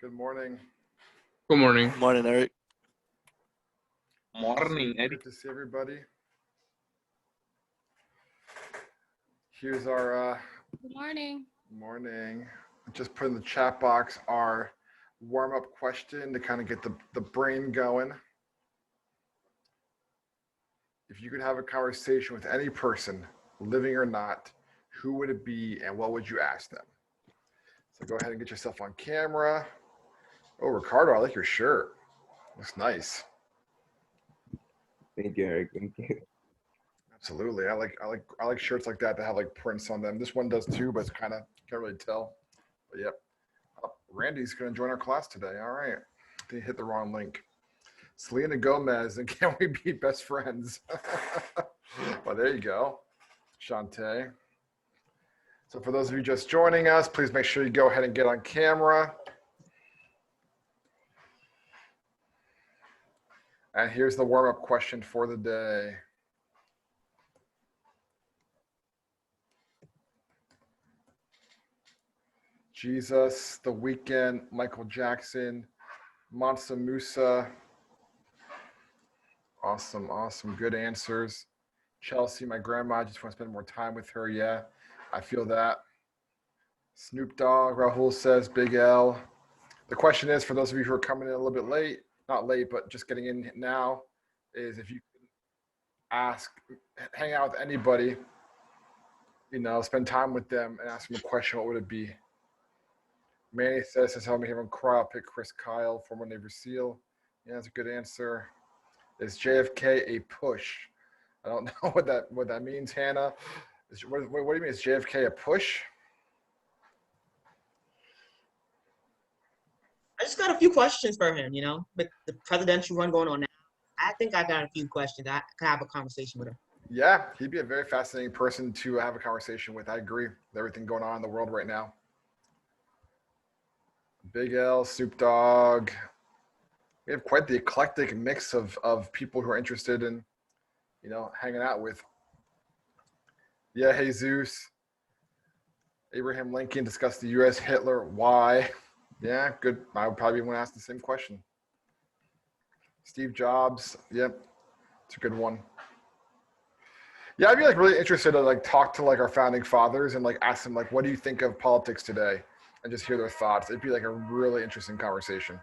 Good morning. Good morning. Morning, Eric. Morning, Good Eddie. to see everybody. Here's our Good morning. morning. Just put in the chat box our warm-up question to kind of get the brain going. If you could have a conversation with any person, living or not, who would it be and what would you ask them? So go ahead and get yourself on camera. Oh, Ricardo, I like your shirt. Looks nice. Thank you, Eric. Thank you. Absolutely. I like shirts like that have like prints on them. This one does too, but it's kind of can't really tell. But yep. Oh, Randy's gonna join our class today. All right. They hit the wrong link. Selena Gomez and Can We Be Best Friends? Well, there you go. Shantae. So for those of you just joining us, please make sure you go ahead and get on camera. And here's the warm-up question for the day. Jesus, The Weeknd, Michael Jackson, Mansa Musa. Awesome. Good answers. Chelsea, my grandma, I just want to spend more time with her. Yeah, I feel that. Snoop Dogg, Rahul says, Big L. The question is, for those of you who are coming in a little bit late, not late, but just getting in now, is if you hang out with anybody, spend time with them and ask them a question, what would it be? Manny says, since help me hear him cry, I'll pick Chris Kyle, former Navy SEAL. Yeah, that's a good answer. Is JFK a push? I don't know what that means, Hannah. What do you mean? Is JFK a push? I just got a few questions for him, with the presidential run going on now. I think I got a few questions. I can have a conversation with him. Yeah, he'd be a very fascinating person to have a conversation with. I agree with everything going on in the world right now. Big L, Snoop Dogg. We have quite the eclectic mix of people who are interested in, hanging out with. Yeah, Jesus. Abraham Lincoln discussed the U.S. Hitler. Why? Yeah, good. I would probably want to ask the same question. Steve Jobs. Yep, it's a good one. Yeah, I'd be really interested to talk to our founding fathers and ask them what do you think of politics today, and just hear their thoughts. It'd be a really interesting conversation.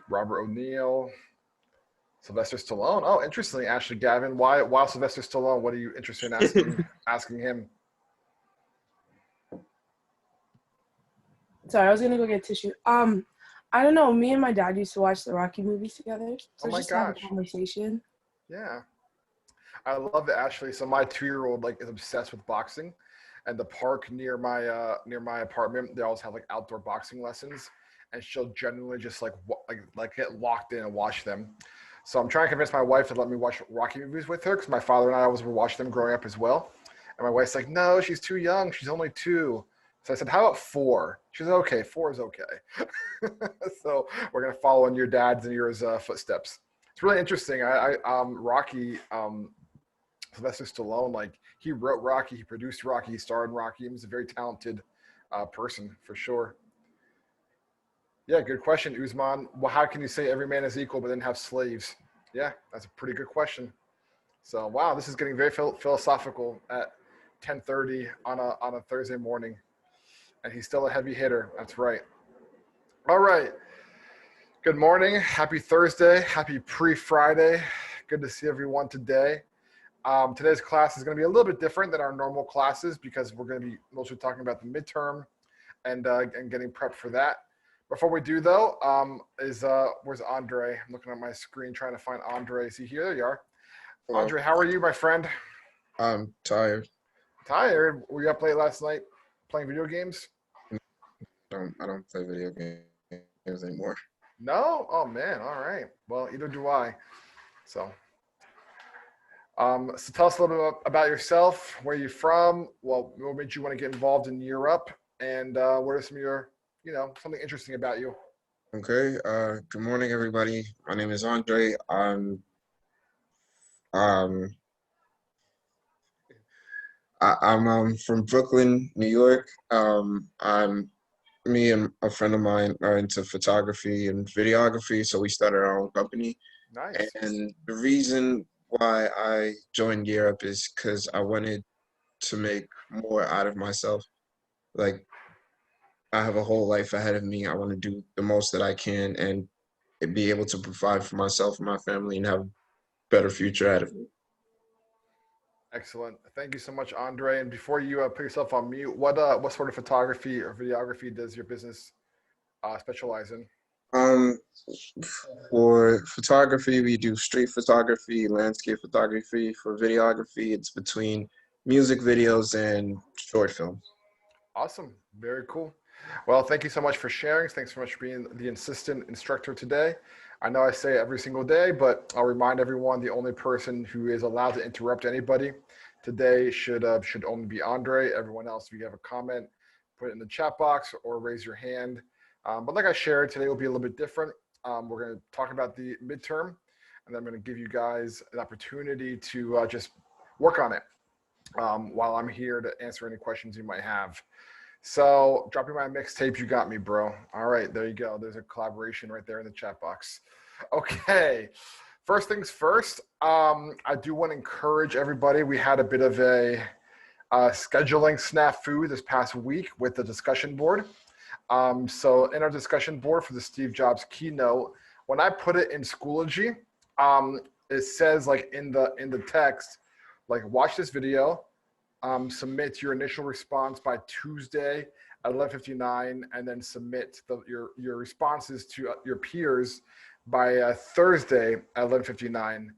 Robert O'Neill, Sylvester Stallone. Oh, interestingly, Ashley Gavin. Why Sylvester Stallone? What are you interested in asking him? Sorry, I was gonna go get tissue. I don't know. Me and my dad used to watch the Rocky movies together, so Oh my just have a gosh. conversation. Yeah, I love that, Ashley. So my 2-year-old is obsessed with boxing, and the park near my apartment, they always have outdoor boxing lessons, and she'll genuinely just get locked in and watch them. So I'm trying to convince my wife to let me watch Rocky movies with her, because my father and I always were watching them growing up as well. And my wife's like, no, she's too young. She's only 2. So I said, how about 4? She said, okay, 4 is okay. So we're gonna follow in your dad's and yours footsteps. It's really interesting. Rocky, Sylvester Stallone, he wrote Rocky, he produced Rocky, he starred in Rocky. He was a very talented person for sure. Yeah, good question, Uzman. Well, how can you say every man is equal but then have slaves? Yeah, that's a pretty good question. So wow, this is getting very philosophical at 10:30 on a Thursday morning. And he's still a heavy hitter. That's right. All right. Good morning. Happy Thursday. Happy pre-Friday. Good to see everyone today. Today's class is going to be a little bit different than our normal classes because we're going to be mostly talking about the midterm and getting prepped for that. Before we do, though, where's Andre? I'm looking at my screen trying to find Andre. Is he here? There you are. Hello. Andre, how are you, my friend? I'm tired. Tired? Were you up late last night playing video games? I don't play video games anymore. No? Oh, man. All right. Well, either do I. So tell us a little bit about yourself. Where are you from? Well, what made you want to get involved in Europe? And what are some of your, something interesting about you? Okay. Good morning, everybody. My name is Andre. I'm from Brooklyn, New York. I'm me and a friend of mine are into photography and videography, so we started our own company. Nice. And the reason why I joined Gear Up is because I wanted to make more out of myself. Like, I have a whole life ahead of me. I want to do the most that I can and be able to provide for myself and my family and have a better future ahead of me. Excellent. Thank you so much, Andre. And before you put yourself on mute, what sort of photography or videography does your business specialize in? Um, for photography, we do street photography, landscape photography. For videography, it's between music videos and short films. Awesome. Very cool. Well, thank you so much for sharing. Thanks so much for being the insistent instructor today. I know I say it every single day, but I'll remind everyone the only person who is allowed to interrupt anybody today should only be Andre. Everyone else, if you have a comment, put it in the chat box or raise your hand. But like I shared, today will be a little bit different. We're going to talk about the midterm, and I'm going to give you guys an opportunity to just work on it while I'm here to answer any questions you might have. So dropping my mixtape, you got me, bro. All right, there you go. There's a collaboration right there in the chat box. Okay, first things first. I do want to encourage everybody. We had a bit of a scheduling snafu this past week with the discussion board. So in our discussion board for the Steve Jobs keynote, when I put it in Schoology, it says like in the text, like watch this video, submit your initial response by Tuesday at 11:59, and then submit your responses to your peers by Thursday at 11:59.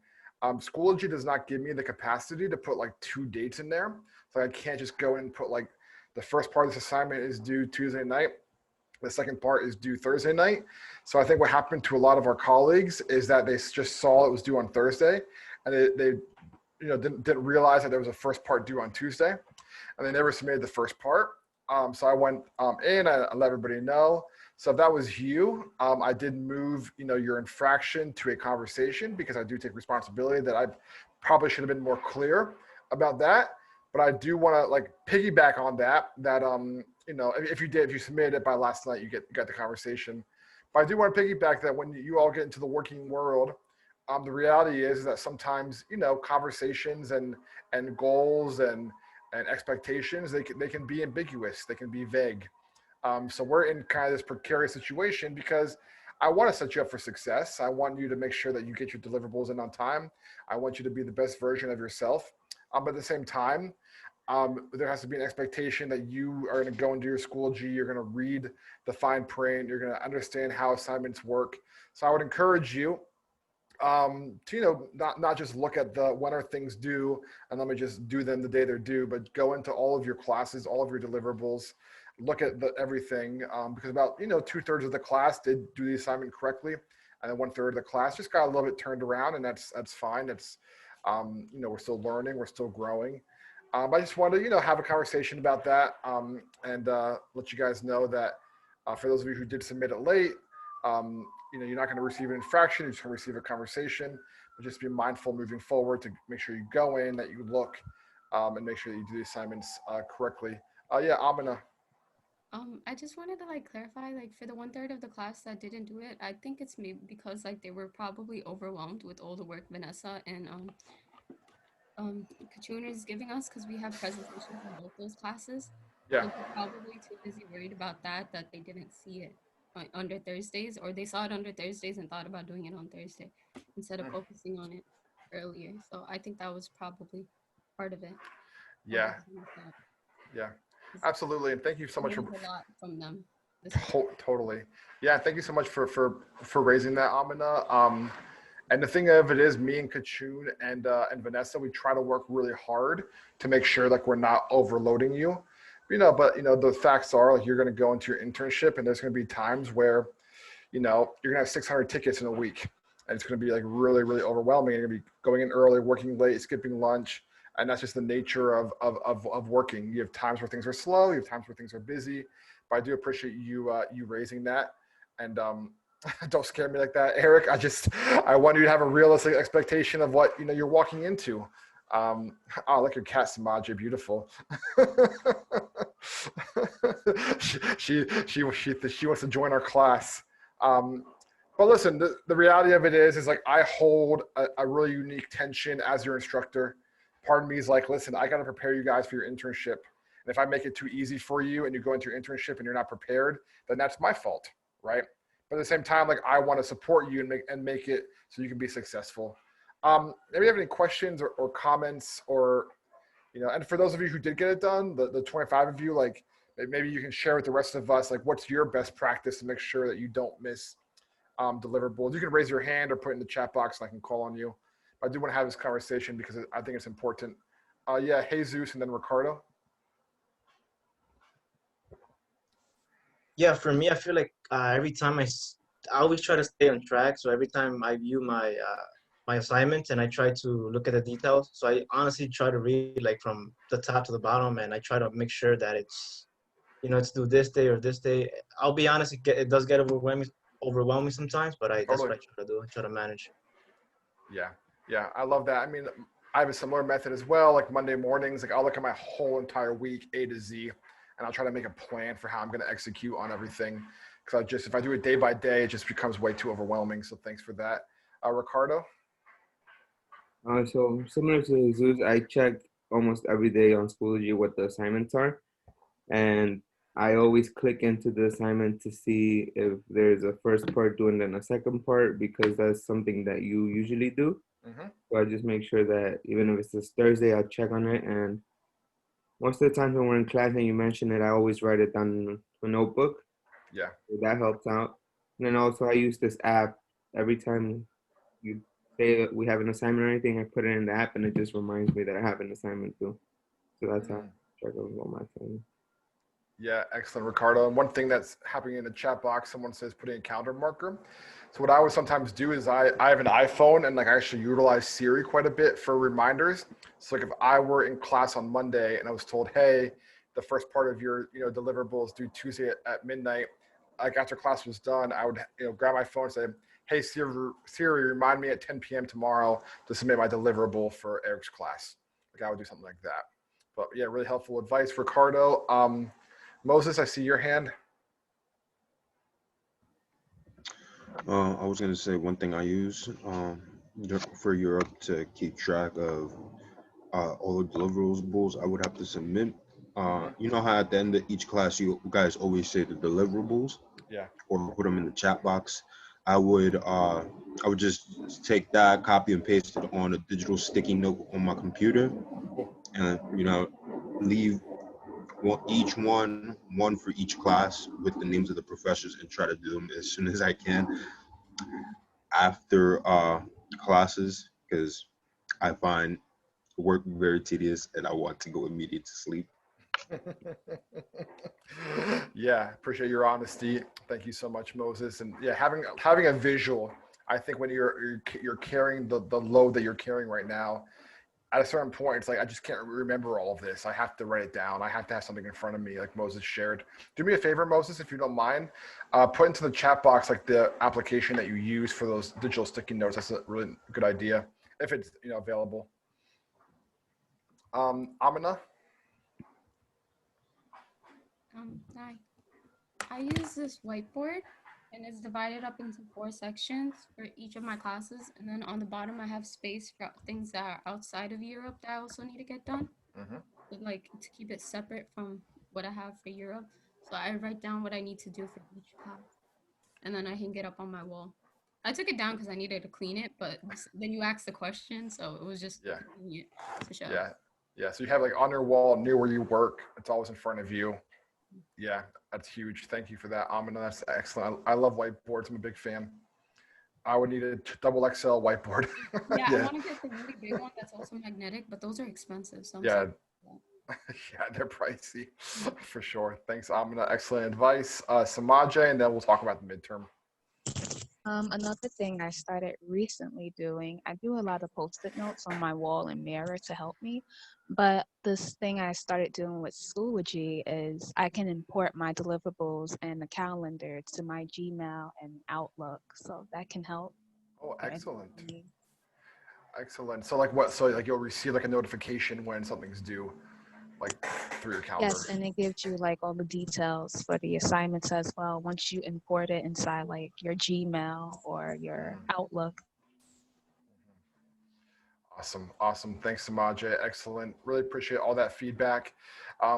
Schoology does not give me the capacity to put like 2 dates in there, so I can't just go and put like the first part of this assignment is due Tuesday night. The second part is due Thursday night. So I think what happened to a lot of our colleagues is that they just saw it was due on Thursday, and they didn't realize that there was a first part due on Tuesday, and they never submitted the first part. So I went in, I let everybody know. So if that was you, I did move your infraction to a conversation because I do take responsibility that I probably should have been more clear about that. But I do want to like piggyback on that. If you submitted it by last night, you got the conversation. But I do want to piggyback that when you all get into the working world, the reality is that sometimes conversations and goals and expectations they can be ambiguous, they can be vague. So we're in kind of this precarious situation because I want to set you up for success. I want you to make sure that you get your deliverables in on time. I want you to be the best version of yourself. But at the same time, there has to be an expectation that you are going to go into your Schoology, you're going to read the fine print, you're going to understand how assignments work. So I would encourage you to not just look at the when are things due and let me just do them the day they're due, but go into all of your classes, all of your deliverables, look at everything, because about 2/3 of the class did do the assignment correctly, and then 1/3 of the class just got a little bit turned around, and that's fine. That's we're still learning, we're still growing. I just wanted to have a conversation about that, and let you guys know that for those of you who did submit it late, you're not going to receive an infraction, you're just going to receive a conversation. But just be mindful moving forward to make sure you go in, that you look, and make sure that you do the assignments correctly. Yeah, Amina. I just wanted to like clarify, like for the 1/3 of the class that didn't do it, I think it's maybe because like they were probably overwhelmed with all the work Vanessa and Kachuna is giving us because we have presentations in both those classes. Yeah. So they're probably too busy worried about that they didn't see it under Thursdays, or they saw it under Thursdays and thought about doing it on Thursday instead of focusing on it earlier. So I think that was probably part of it. Yeah. Yeah. Absolutely. And thank you so much for a lot from them. Totally. Yeah, thank you so much for raising that, Amina. And the thing of it is, me and Kachun and Vanessa, we try to work really hard to make sure like we're not overloading you. But the facts are like you're going to go into your internship, and there's going to be times where you're going to have 600 tickets in a week, and it's going to be like really, really overwhelming. You're going to be going in early, working late, skipping lunch, and that's just the nature of working. You have times where things are slow, you have times where things are busy. But I do appreciate you raising that, and don't scare me like that, Eric. I want you to have a realistic expectation of what you're walking into. Oh, like your cat, Samaj, beautiful. she wants to join our class. Um, but listen, the reality of it is like I hold a really unique tension as your instructor. Part of me is like, listen, I got to prepare you guys for your internship. And if I make it too easy for you and you go into your internship and you're not prepared, then that's my fault, right? But at the same time, like I want to support you and make it so you can be successful. Maybe you have any questions or comments or and for those of you who did get it done, the 25 of you, like maybe you can share with the rest of us, like what's your best practice to make sure that you don't miss deliverables. You can raise your hand or put it in the chat box and I can call on you. I do want to have this conversation because I think it's important. Yeah, Jesus and then Ricardo. Yeah, for me, I feel like every time I always try to stay on track. So every time I view my assignments and I try to look at the details. So I honestly try to read like from the top to the bottom, and I try to make sure that it's due this day or this day. I'll be honest, it does get overwhelming sometimes, but that's Totally. what I try to do. I try to manage. Yeah, yeah, I love that. I mean, I have a similar method as well. Like Monday mornings, like I'll look at my whole entire week, A to Z, and I'll try to make a plan for how I'm going to execute on everything. Because if I do it day by day, it just becomes way too overwhelming. So thanks for that, Ricardo. So similar to Zeus, I check almost every day on Schoology what the assignments are, and I always click into the assignment to see if there's a first part due and then a second part because that's something that you usually do. Mm-hmm. So I just make sure that even if it's this Thursday, I'll check on it. And most of the times when we're in class and you mention it, I always write it down in a notebook. Yeah. So that helps out. And then also I use this app every time you say that we have an assignment or anything, I put it in the app and it just reminds me that I have an assignment too. So that's how I check on all my things. Yeah, excellent, Ricardo. And one thing that's happening in the chat box, someone says putting a calendar marker. So what I would sometimes do is I have an iPhone and like I actually utilize Siri quite a bit for reminders. So like if I were in class on Monday and I was told, hey, the first part of your deliverable is due Tuesday at midnight, like after class was done, I would grab my phone and say, hey Siri, remind me at 10 p.m. tomorrow to submit my deliverable for Eric's class. Like I would do something like that. But yeah, really helpful advice, Ricardo. Moses, I see your hand. I was going to say one thing I use for Europe to keep track of all the deliverables I would have to submit. You know how at the end of each class you guys always say the deliverables? Yeah. Or put them in the chat box. I would just take that, copy and paste it on a digital sticky note on my computer, and leave each one for each class with the names of the professors and try to do them as soon as I can after classes because I find work very tedious and I want to go immediate to sleep. Yeah, appreciate your honesty. Thank you so much, Moses. And yeah, having a visual, I think when you're carrying the load that you're carrying right now, at a certain point, it's like I just can't remember all of this. I have to write it down. I have to have something in front of me, like Moses shared. Do me a favor, Moses, if you don't mind. Put into the chat box like the application that you use for those digital sticky notes. That's a really good idea if it's available. Amina. Hi. I use this whiteboard and it's divided up into 4 sections for each of my classes. And then on the bottom, I have space for things that are outside of Europe that I also need to get done. Like to keep it separate from what I have for Europe. So I write down what I need to do for each class and then I hang it up on my wall. I took it down because I needed to clean it, but then you asked the question, so it was just convenient to show. Yeah. So you have like on your wall near where you work. It's always in front of you. Yeah, that's huge. Thank you for that, Amina. That's excellent. I love whiteboards. I'm a big fan. I would need a double XL whiteboard. Yeah, I want to get the really big one that's also magnetic, but those are expensive. So yeah, they're pricey for sure. Thanks, Amina. Excellent advice. Samaja, and then we'll talk about the midterm. Another thing I started recently doing, I do a lot of post-it notes on my wall and mirror to help me. But this thing I started doing with Schoology is I can import my deliverables and the calendar to my Gmail and Outlook. So that can help. Oh, excellent. Excellent. So like what? So like you'll receive like a notification when something's due. like through your calendar. Yes, and it gives you like all the details for the assignments as well once you import it inside like your Gmail or your Outlook. Awesome. Awesome. Thanks, Samaje. Excellent. Really appreciate all that feedback.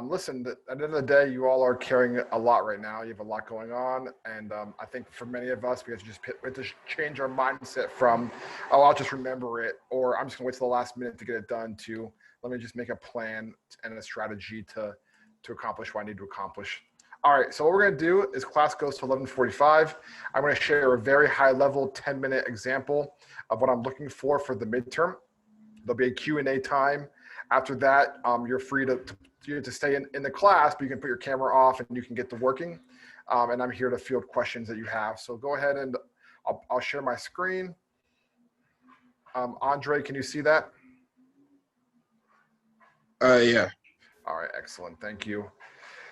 Listen, at the end of the day, you all are carrying a lot right now. You have a lot going on. And I think for many of us, we have to change our mindset from, oh, I'll just remember it, or I'm just going to wait till the last minute to get it done, to let me just make a plan and a strategy to accomplish what I need to accomplish. All right, so what we're going to do is class goes to 11:45. I'm going to share a very high level 10-minute example of what I'm looking for the midterm. There'll be a Q&A time. After that, you're free to stay in the class, but you can put your camera off and you can get to working. And I'm here to field questions that you have. So go ahead and I'll share my screen. Andre, can you see that? Yeah. All right, excellent. Thank you.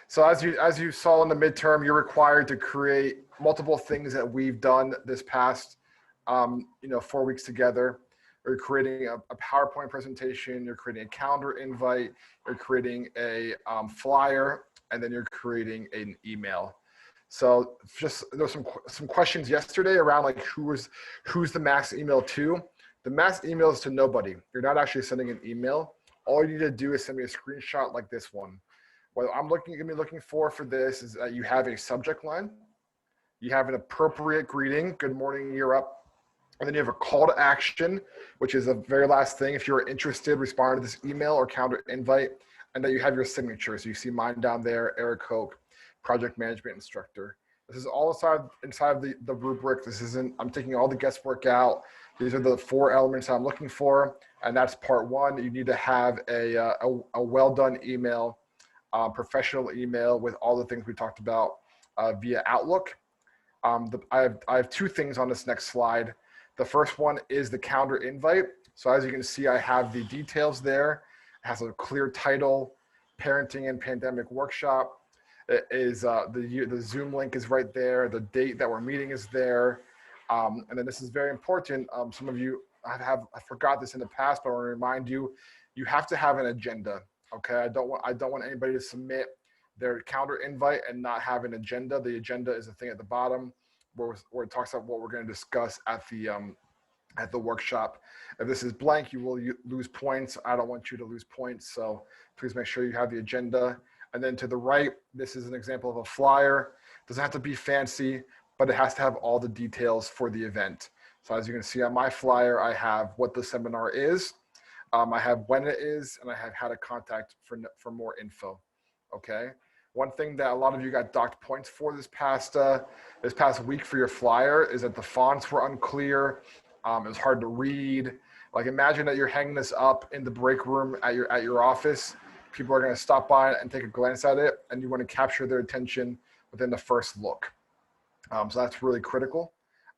So as you saw in the midterm, you're required to create multiple things that we've done this past 4 weeks together. You're creating a PowerPoint presentation, you're creating a calendar invite, you're creating a flyer, and then you're creating an email. So just there was some questions yesterday around like who's the mass email to. The mass email is to nobody. You're not actually sending an email. All you need to do is send me a screenshot like this one. What I'm gonna be looking for this is that you have a subject line, you have an appropriate greeting, good morning, you're up. And then you have a call to action, which is the very last thing. If you're interested, respond to this email or calendar invite, and that you have your signature. So you see mine down there, Eric Hoke, project management instructor. This is all inside of the rubric. This isn't, I'm taking all the guesswork out. These are the 4 elements I'm looking for. And that's part 1. You need to have a well done email, professional email with all the things we talked about via Outlook. I have 2 things on this next slide. The first one is the calendar invite. So as you can see, I have the details there. It has a clear title, Parenting and Pandemic Workshop. It is the Zoom link is right there. The date that we're meeting is there. And then this is very important. Some of you I forgot this in the past, but I want to remind you, you have to have an agenda. Okay, I don't want anybody to submit their calendar invite and not have an agenda. The agenda is the thing at the bottom where it talks about what we're going to discuss at the workshop. If this is blank, you will lose points. I don't want you to lose points, so please make sure you have the agenda. And then to the right, this is an example of a flyer. It doesn't have to be fancy, but it has to have all the details for the event. So as you can see on my flyer, I have what the seminar is, I have when it is, and I have how to contact for more info. Okay. One thing that a lot of you got docked points for this past week for your flyer is that the fonts were unclear. It was hard to read. Like imagine that you're hanging this up in the break room at your office. People are going to stop by and take a glance at it, and you want to capture their attention within the first look. So that's really critical.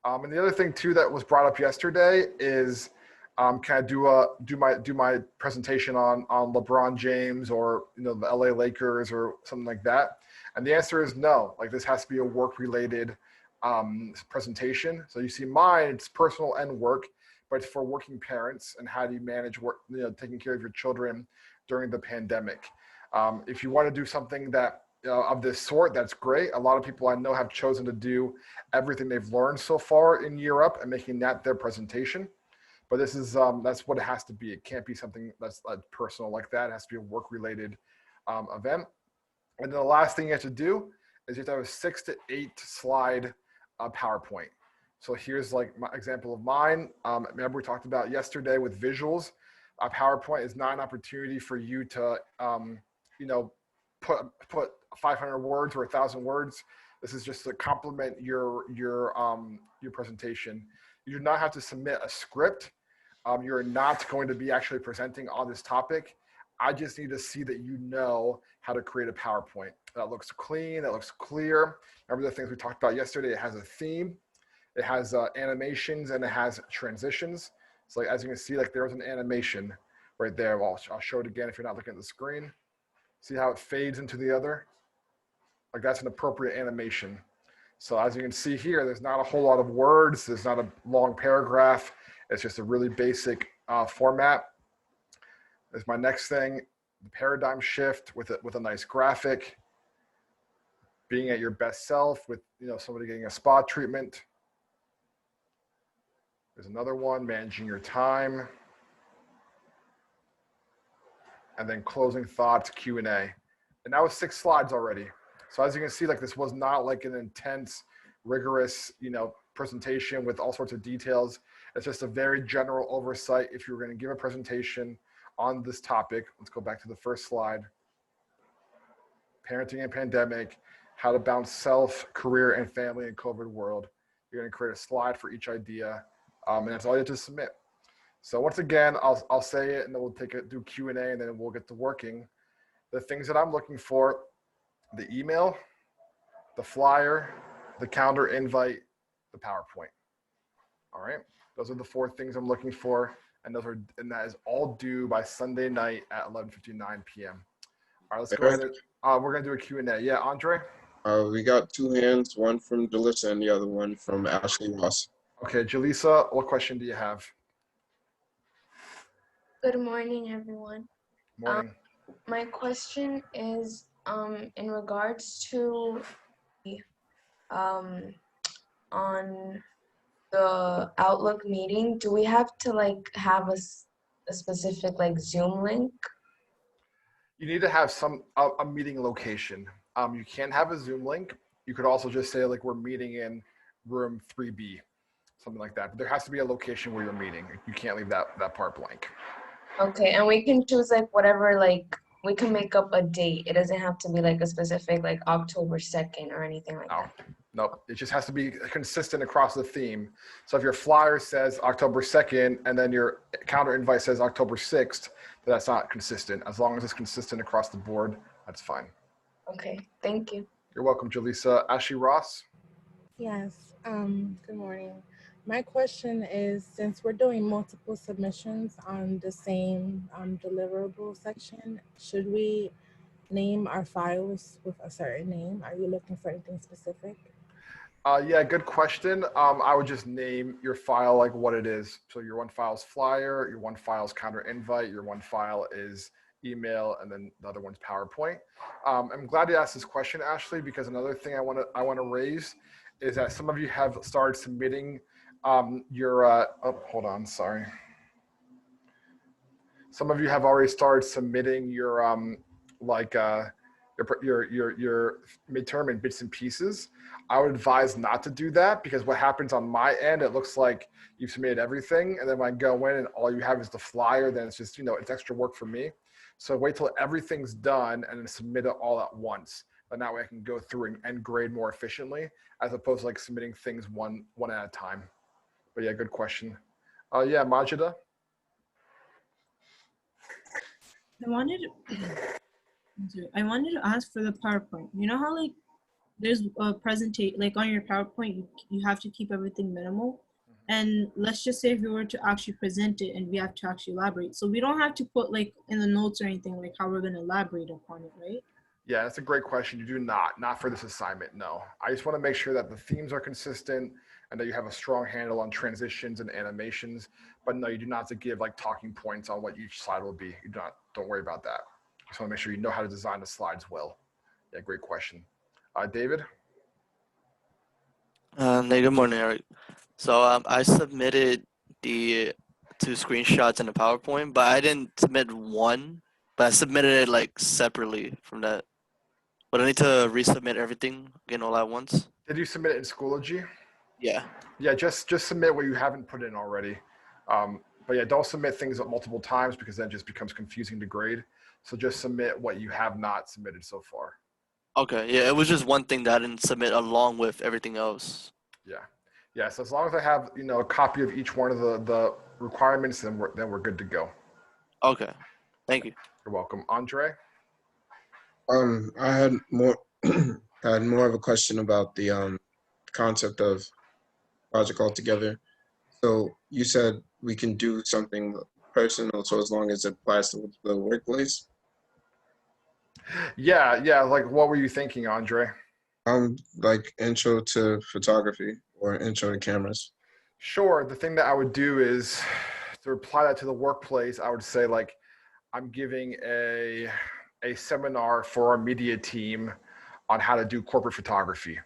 And the other thing too that was brought up yesterday is, can I do my presentation on LeBron James or the LA Lakers or something like that? And the answer is no. Like this has to be a work-related presentation. So you see mine, it's personal and work, but it's for working parents and how do you manage work, taking care of your children during the pandemic. If you want to do something that of this sort, that's great. A lot of people I know have chosen to do everything they've learned so far in Year Up and making that their presentation. But this is that's what it has to be. It can't be something that's personal like that. It has to be a work-related event. And then the last thing you have to do is you have to have a 6 to 8 slide PowerPoint. So here's like my example of mine. Remember we talked about yesterday with visuals. A PowerPoint is not an opportunity for you to put 500 words or 1,000 words. This is just to complement your presentation. You do not have to submit a script. You're not going to be actually presenting on this topic. I just need to see that you know how to create a PowerPoint. That looks clean, that looks clear. Remember the things we talked about yesterday? It has a theme, it has animations, and it has transitions. So like, as you can see, like there's an animation right there. Well, I'll show it again if you're not looking at the screen. See how it fades into the other? Like that's an appropriate animation. So as you can see here, there's not a whole lot of words. There's not a long paragraph. It's just a really basic format. There's my next thing. the paradigm shift with a nice graphic, being at your best self with somebody getting a spa treatment. There's another one, managing your time. And then closing thoughts, Q&A. And that was 6 slides already. So as you can see, like this was not like an intense, rigorous, presentation with all sorts of details. It's just a very general oversight. If you were going to give a presentation on this topic, let's go back to the first slide. Parenting and pandemic, how to balance self, career, and family in COVID world. You're going to create a slide for each idea, and that's all you have to submit. So once again, I'll say it, and then we'll do Q&A, and then we'll get to working. The things that I'm looking for: the email, the flyer, the calendar invite, the PowerPoint. All right, those are the 4 things I'm looking for, and that is all due by Sunday night at 11:59 p.m. All right, let's go ahead. We're gonna do a Q&A. Yeah, Andre. We got 2 hands, one from Delissa and the other one from Ashley Ross. Okay, Jaleesa, what question do you have? Good morning, everyone. Morning. My question is in regards to on the Outlook meeting, do we have to like have a specific like Zoom link? You need to have a meeting location. You can't have a Zoom link. You could also just say like we're meeting in room 3B, something like that. But there has to be a location where you're meeting. You can't leave that part blank. Okay, and we can choose like whatever, like we can make up a date. It doesn't have to be like a specific like October 2nd or anything like that. Nope. It just has to be consistent across the theme. So if your flyer says October 2nd and then your calendar invite says October 6th, that's not consistent. As long as it's consistent across the board, that's fine. Okay, thank you. You're welcome, Jaleesa. Ashley Ross. Yes. Good morning. My question is, since we're doing multiple submissions on the same deliverable section, should we name our files with a certain name? Are you looking for anything specific? Yeah, good question. I would just name your file like what it is. So your one file is flyer, your one file is calendar invite, your one file is email, and then the other one's PowerPoint. I'm glad you asked this question, Ashley, because another thing I want to raise is that some of you have started submitting hold on, sorry. Some of you have already started submitting your your midterm in bits and pieces. I would advise not to do that, because what happens on my end, it looks like you've submitted everything, and then when I go in and all you have is the flyer, then it's just, it's extra work for me. So wait till everything's done and then submit it all at once. But that way I can go through and grade more efficiently, as opposed to like submitting things one at a time. But yeah, good question. Yeah, Majida. I wanted to ask for the PowerPoint. You know how like there's a presentation, like on your PowerPoint, you have to keep everything minimal. And let's just say if we were to actually present it and we have to actually elaborate. So we don't have to put like in the notes or anything like how we're going to elaborate upon it, right? Yeah, that's a great question. You do not for this assignment, no. I just want to make sure that the themes are consistent and that you have a strong handle on transitions and animations. But no, you do not have to give like talking points on what each slide will be. Don't worry about that. Just want to make sure you know how to design the slides well. Yeah, great question. David? Hey, good morning, Eric. So I submitted the 2 screenshots in the PowerPoint, but I didn't submit one, but I submitted it like separately from that. But I need to resubmit everything again all at once. Did you submit it in Schoology? Yeah. Yeah, just submit what you haven't put in already. But yeah, don't submit things multiple times, because then it just becomes confusing to grade. So just submit what you have not submitted so far. Okay, yeah, it was just one thing that I didn't submit along with everything else. Yeah. So as long as I have a copy of each one of the requirements, then we're good to go. Okay, thank you. You're welcome, Andre. I had more of a question about the concept of project altogether. So you said we can do something personal, so as long as it applies to the workplace. Yeah. Like, what were you thinking, Andre? Like intro to photography or intro to cameras. Sure. The thing that I would do is to apply that to the workplace. I would say like, I'm giving a seminar for our media team on how to do corporate photography.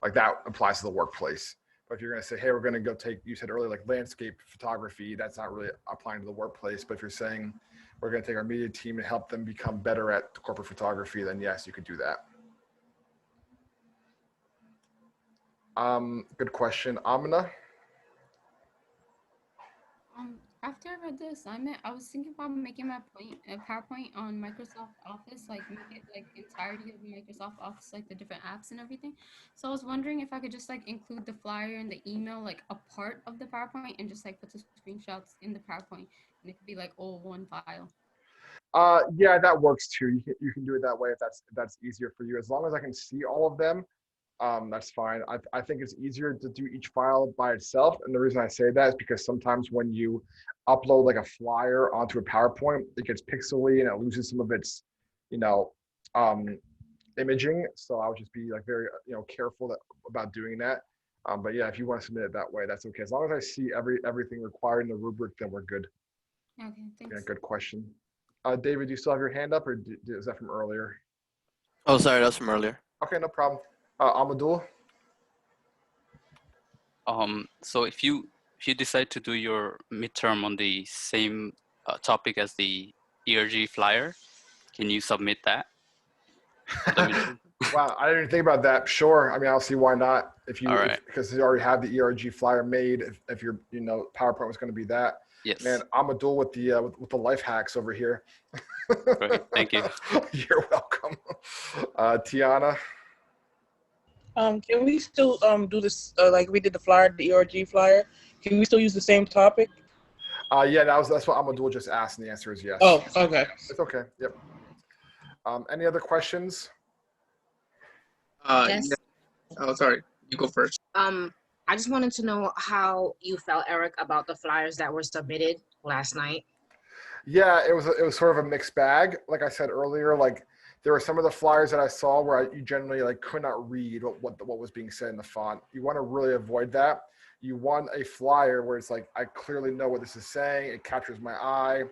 Like that applies to the workplace. But if you're going to say, hey, we're going to go take, you said earlier, like landscape photography, that's not really applying to the workplace. But if you're saying we're going to take our media team and help them become better at corporate photography, then yes, you could do that. Good question. Amina? After I read the assignment, I was thinking about making my PowerPoint on Microsoft Office, like make it like entirety of Microsoft Office, like the different apps and everything. So I was wondering if I could just like include the flyer and the email, like a part of the PowerPoint, and just like put the screenshots in the PowerPoint, and it could be like all one file. Yeah, that works too. You can do it that way if that's easier for you. As long as I can see all of them, that's fine. I think it's easier to do each file by itself. And the reason I say that is because sometimes when you upload like a flyer onto a PowerPoint, it gets pixely and it loses some of its, you know, um, imaging. So I would just be like very, careful about doing that. But yeah, if you want to submit it that way, that's okay. As long as I see everything required in the rubric, then we're good. Okay, thanks. Yeah, good question. David, do you still have your hand up, or is that from earlier? Oh, sorry, that's from earlier. Okay, no problem. Amadul? So if you decide to do your midterm on the same topic as the ERG flyer, can you submit that? Wow, I didn't even think about that. Sure. I mean, I'll see why not. All right. Because you already have the ERG flyer made. If your PowerPoint was going to be that. Yes. Man, Amadul with the life hacks over here. Great. Thank you. You're welcome. Tiana? Can we still do this like we did the flyer, the ERG flyer? Can we still use the same topic? Yeah, that's what Amadul just asked, and the answer is yes. Oh, okay. It's okay. Yep. Any other questions? Yes. Oh, sorry. You go first. I just wanted to know how you felt, Eric, about the flyers that were submitted last night. Yeah, it was sort of a mixed bag. Like I said earlier, like there were some of the flyers that I saw where you generally like could not read what was being said in the font. You want to really avoid that. You want a flyer where it's like I clearly know what this is saying. It captures my eye.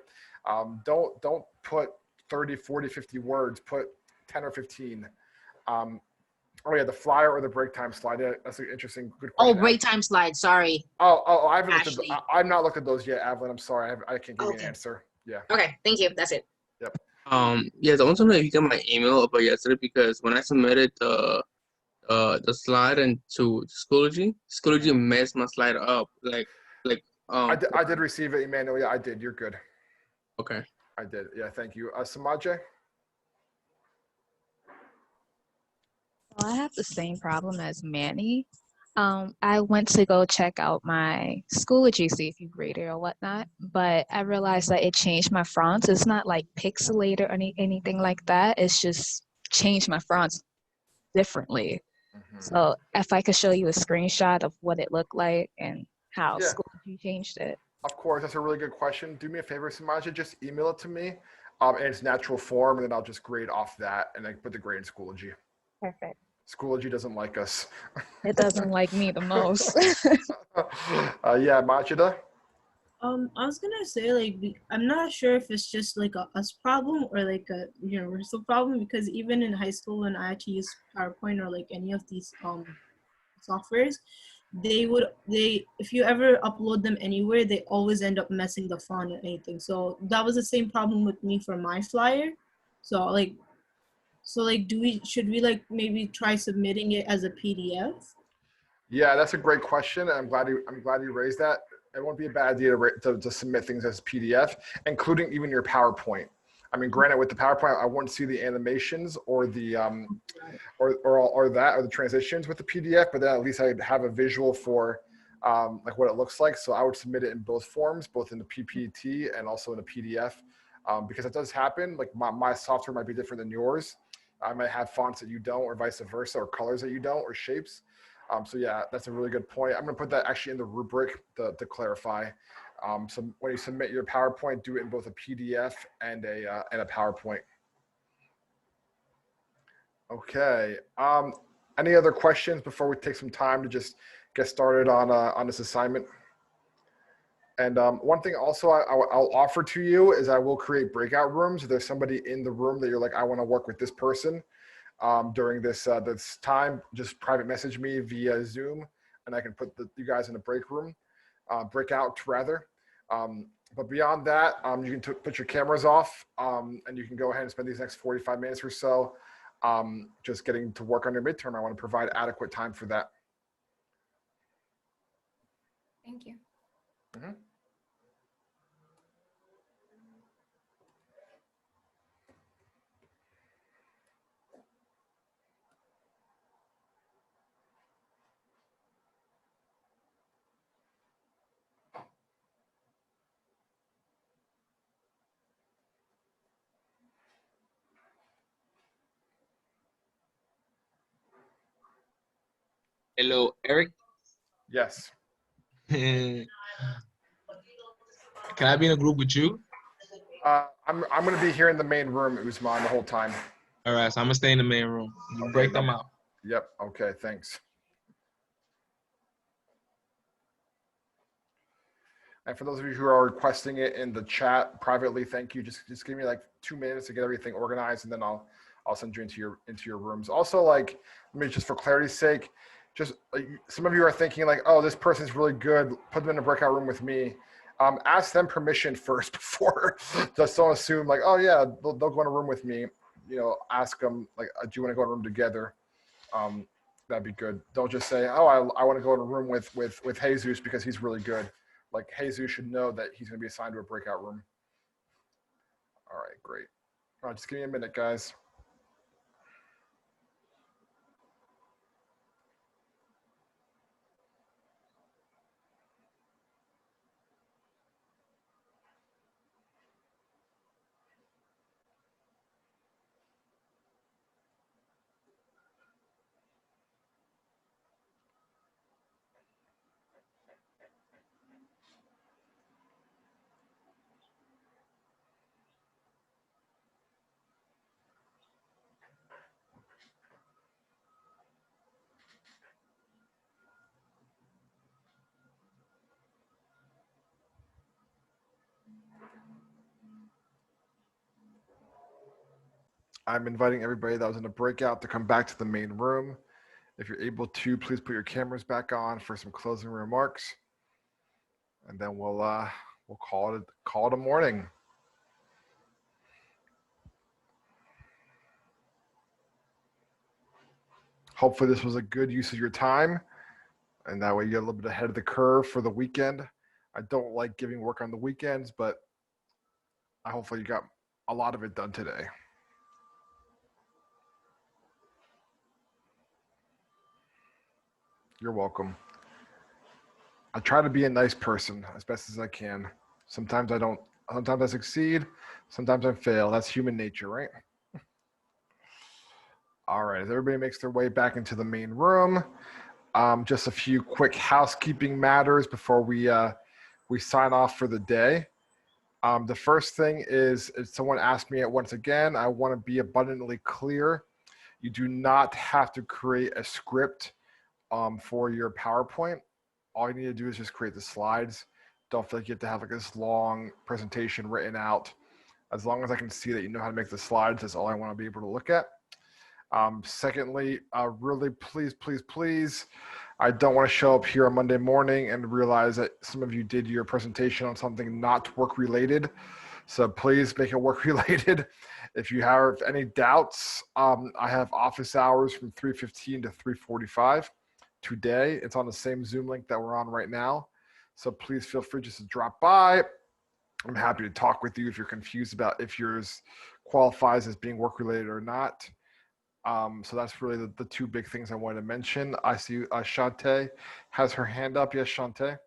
Don't put 30, 40, 50 words. Put 10 or 15. Oh yeah, the flyer or the break time slide. Yeah, that's an interesting, good question. Oh, break time slide. Sorry. I haven't looked at. I've not looked at those yet, Avalyn. I'm sorry. I can't give you an answer. Yeah. Okay. Thank you. That's it. Yep. Yeah, the only time if you get my email about yesterday because when I submitted the slide into Schoology messed my slide up. I did receive it, Emmanuel. Yeah, I did. You're good. Okay. I did. Yeah, thank you. Samaje? Well, I have the same problem as Manny. I went to go check out my Schoology, see if you graded or whatnot, but I realized that it changed my fonts. It's not like pixelated or anything like that. It's just changed my fonts differently. Mm-hmm. So if I could show you a screenshot of what it looked like and how Schoology changed it. Of course, that's a really good question. Do me a favor, Samaje, just email it to me in its natural form, and then I'll just grade off that and then put the grade in Schoology. Perfect. Schoology doesn't like us. It doesn't like me the most. Yeah, Majida? I was gonna say I'm not sure if it's just like a us problem or like a universal problem, because even in high school when I had to use PowerPoint or like any of these softwares, if you ever upload them anywhere, they always end up messing the font or anything. So that was the same problem with me for my flyer. So should we maybe try submitting it as a PDF? Yeah, that's a great question. I'm glad you raised that. It won't be a bad idea to submit things as PDF, including even your PowerPoint. I mean, granted, with the PowerPoint, I wouldn't see the animations or the or the transitions with the PDF, but then at least I'd have a visual for like what it looks like. So I would submit it in both forms, both in the PPT and also in a PDF, because it does happen. Like my software might be different than yours. I might have fonts that you don't, or vice versa, or colors that you don't, or shapes. So yeah, that's a really good point. I'm gonna put that actually in the rubric to clarify. So when you submit your PowerPoint, do it in both a PDF and a PowerPoint. Okay. Any other questions before we take some time to just get started on this assignment? And one thing also I'll offer to you is I will create breakout rooms. If there's somebody in the room that you're like, I want to work with this person during this time, just private message me via Zoom, and I can put you guys in a breakout rather. But beyond that, you can put your cameras off, and you can go ahead and spend these next 45 minutes or so just getting to work on your midterm. I want to provide adequate time for that. Thank you. Mm-hmm. Hello, Eric. Yes. Can I be in a group with you? I'm going to be here in the main room, Usman, the whole time. All right, so I'm gonna stay in the main room. You Okay, break them out. Yep. Okay. Thanks. And for those of you who are requesting it in the chat privately, thank you. Just give me like 2 minutes to get everything organized, and then I'll send you into your rooms. Also, like, let me just for clarity's sake, just some of you are thinking like, oh, this person's really good. Put them in a breakout room with me. Ask them permission first before. Just don't assume like, oh yeah, they'll go in a room with me. You know, ask them like, do you want to go in a room together? That'd be good. Don't just say, oh, I want to go in a room with Jesus because he's really good. Like Jesus should know that he's going to be assigned to a breakout room. All right, great. All right, just give me a minute, guys. I'm inviting everybody that was in a breakout to come back to the main room. If you're able to, please put your cameras back on for some closing remarks, and then we'll call it a morning. Hopefully, this was a good use of your time, and that way you get a little bit ahead of the curve for the weekend. I don't like giving work on the weekends, but hopefully you got a lot of it done today. You're welcome. I try to be a nice person as best as I can. Sometimes I don't. Sometimes I succeed. Sometimes I fail. That's human nature, right? All right. As everybody makes their way back into the main room, just a few quick housekeeping matters before we sign off for the day. The first thing is, if someone asked me it once again, I want to be abundantly clear. You do not have to create a script for your PowerPoint. All you need to do is just create the slides. Don't feel like you have to have like this long presentation written out. As long as I can see that you know how to make the slides, that's all I want to be able to look at. Secondly, really please, I don't want to show up here on Monday morning and realize that some of you did your presentation on something not work related. So please make it work related. If you have any doubts, I have office hours from 3:15 to 3:45 today. It's on the same Zoom link that we're on right now. So please feel free just to drop by. I'm happy to talk with you if you're confused about if yours qualifies as being work related or not. So that's really the two big things I wanted to mention. I see Shantae has her hand up. Yes, Shantae.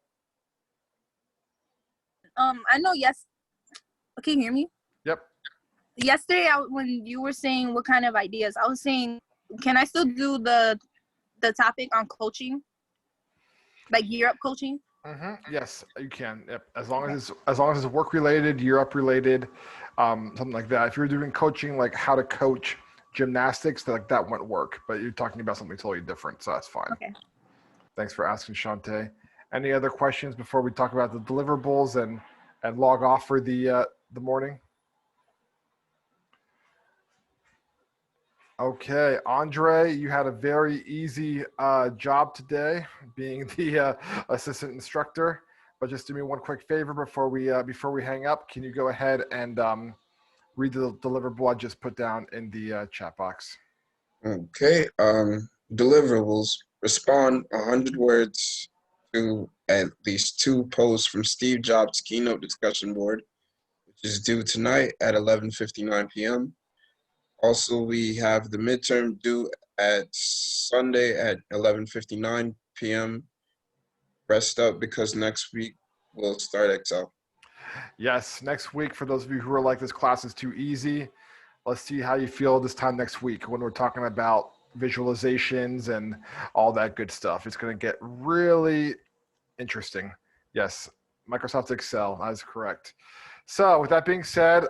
I know. Yes. Can you hear me? Yep. Yesterday, when you were saying what kind of ideas, I was saying, can I still do the topic on coaching, like Gear Up coaching? Mm-hmm. Yes, you can. Yep. As long as it's work related, Gear Up related, something like that. If you're doing coaching, like how to coach gymnastics, that wouldn't work. But you're talking about something totally different, so that's fine. Okay. Thanks for asking, Shantae. Any other questions before we talk about the deliverables and log off for the morning? Okay, Andre, you had a very easy job today, being the assistant instructor. But just do me one quick favor before we hang up. Can you go ahead and read the deliverable I just put down in the chat box? Okay. Deliverables. Respond 100 words to at least 2 posts from Steve Jobs' keynote discussion board, which is due tonight at 11:59 p.m. Also, we have the midterm due at Sunday at 11:59 p.m. Rest up because next week we'll start Excel. Yes, next week, for those of you who are like, this class is too easy, let's see how you feel this time next week when we're talking about visualizations and all that good stuff. It's going to get really interesting. Yes, Microsoft Excel, that is correct. So with that being said,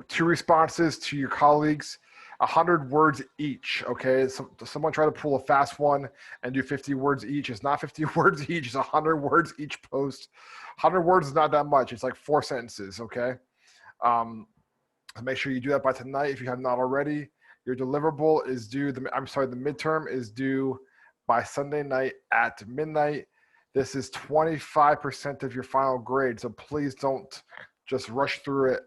2 responses to your colleagues, 100 words each, okay? So someone try to pull a fast one and do 50 words each. It's not 50 words each, it's 100 words each post. 100 words is not that much. It's like 4 sentences, okay? Make sure you do that by tonight if you have not already. Your deliverable is due, the midterm is due by Sunday night at midnight. This is 25% of your final grade, so please don't just rush through it.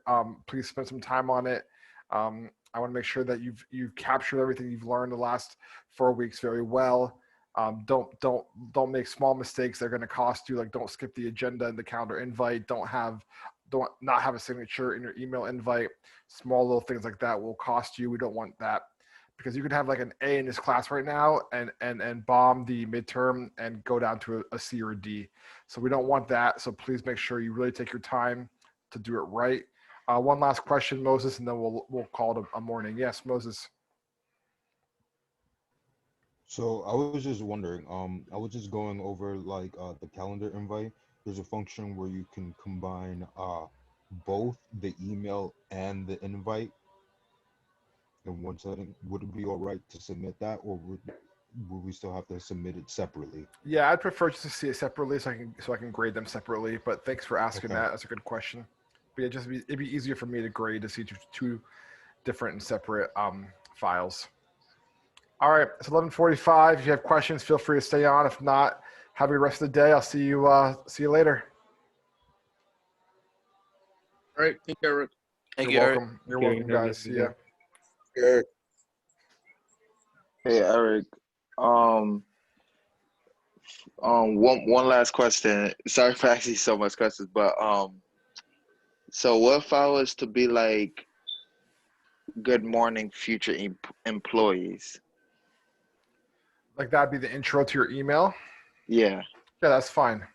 Please spend some time on it. I want to make sure that you've captured everything you've learned the last 4 weeks very well. Don't make small mistakes that are going to cost you. Like, don't skip the agenda and the calendar invite. Don't not have a signature in your email invite. Small little things like that will cost you. We don't want that, because you could have like an A in this class right now and bomb the midterm and go down to a C or a D. So we don't want that. So please make sure you really take your time to do it right. One last question, Moses, and then we'll call it a morning. Yes, Moses. So I was just wondering, I was just going over like the calendar invite. There's a function where you can combine both the email and the invite in one setting. Would it be all right to submit that, or would we still have to submit it separately? Yeah, I'd prefer just to see it separately so I can grade them separately. But thanks for asking Okay. that. That's a good question. But it'd be easier for me to grade to see two different and separate files. All right, it's 11:45. If you have questions, feel free to stay on. If not, have a good rest of the day. I'll see you later. All right. Thank you, Eric. Thank You're you, Eric. welcome. You're welcome, guys. See ya. Eric. Hey Eric, um, one last question. Sorry for asking so much questions, but so what if I was to be like, "Good morning, future employees"? Like, that'd be the intro to your email. Yeah. Yeah, that's fine.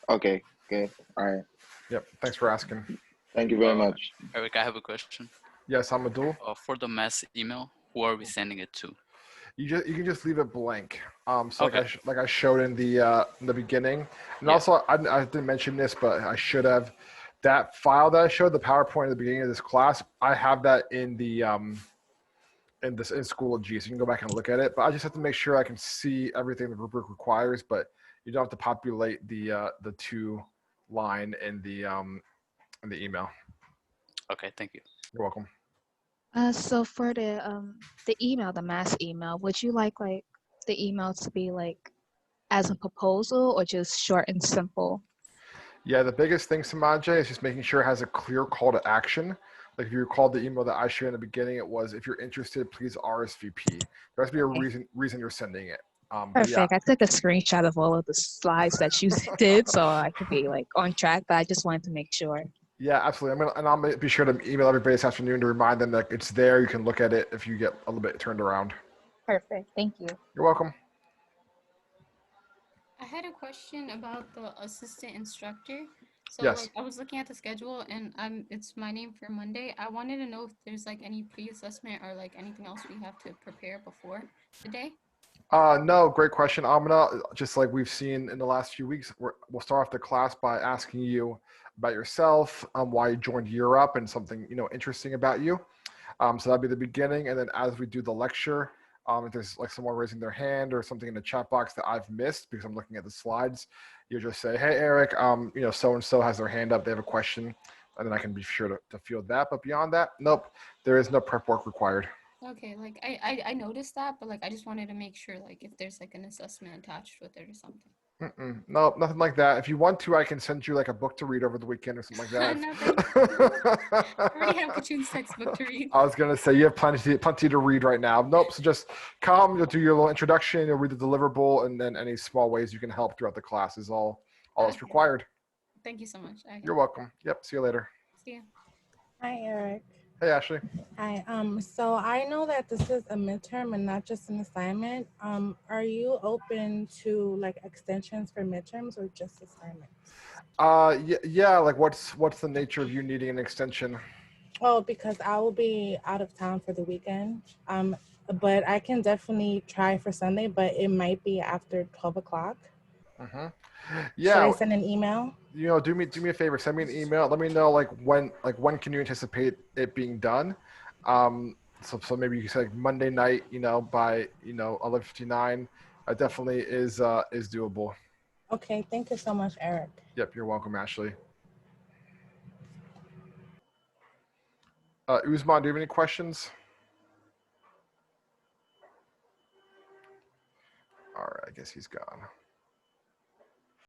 Okay. Good. All right. Yep. Thanks for asking. Thank you very much. Eric, I have a question. Yes, I'm Abdul. For the mass email, who are we sending it to? You can just leave it blank. So Okay. like I showed in the beginning, and also I didn't mention this, but I should have. That file that I showed, the PowerPoint at the beginning of this class, I have that in the in Schoology, so you can go back and look at it. But I just have to make sure I can see everything the rubric requires. But you don't have to populate the 2 line in the email. Okay, thank you. You're welcome. So for the email, the mass email, would you like the email to be like as a proposal or just short and simple? Yeah, the biggest thing, Samaje, is just making sure it has a clear call to action. Like, if you recall the email that I shared in the beginning, it was, if you're interested, please RSVP. There has to be a reason you're sending it. But yeah, Perfect. I took a screenshot of all of the slides that you did, so I could be like on track. But I just wanted to make sure. yeah, absolutely. I'll be sure to email everybody this afternoon to remind them that it's there. You can look at it if you get a little bit turned around. Perfect. Thank you. You're welcome. I had a question about the assistant instructor. So Yes. like I was looking at the schedule and it's my name for Monday. I wanted to know if there's like any pre-assessment or like anything else we have to prepare before the day. No, great question, Amina. Just like we've seen in the last few weeks, we'll start off the class by asking you about yourself, why you joined Europe, and something interesting about you. So that'd be the beginning, and then as we do the lecture, If there's like someone raising their hand or something in the chat box that I've missed because I'm looking at the slides, you just say, "Hey, Eric, so and so has their hand up. They have a question," and then I can be sure to field that. But beyond that, nope, there is no prep work required. Okay, like I noticed that, but like I just wanted to make sure like if there's like an assessment attached with it or something. No, nothing like that. If you want to, I can send you like a book to read over the weekend or something like that. No, thank you. I already have Kachun's textbook to read. I was gonna say you have plenty to read right now. Nope. So just come, you'll do your little introduction, you'll read the deliverable, and then any small ways you can help throughout the class is all that's required. Thank you so much. Okay. You're welcome. Yep. See you later. See ya. Hi, Eric. Hey, Ashley. Hi. So I know that this is a midterm and not just an assignment. Are you open to like extensions for midterms or just assignments? Yeah. Like, what's the nature of you needing an extension? Oh, because I will be out of town for the weekend. But I can definitely try for Sunday, but it might be after 12 o'clock. Yeah. Should I send an email? Do me a favor. Send me an email. Let me know when can you anticipate it being done. So maybe you can say like Monday night. By 11:59. Definitely is doable. Okay. Thank you so much, Eric. Yep. You're welcome, Ashley. Uzman, do you have any questions? All right. I guess he's gone.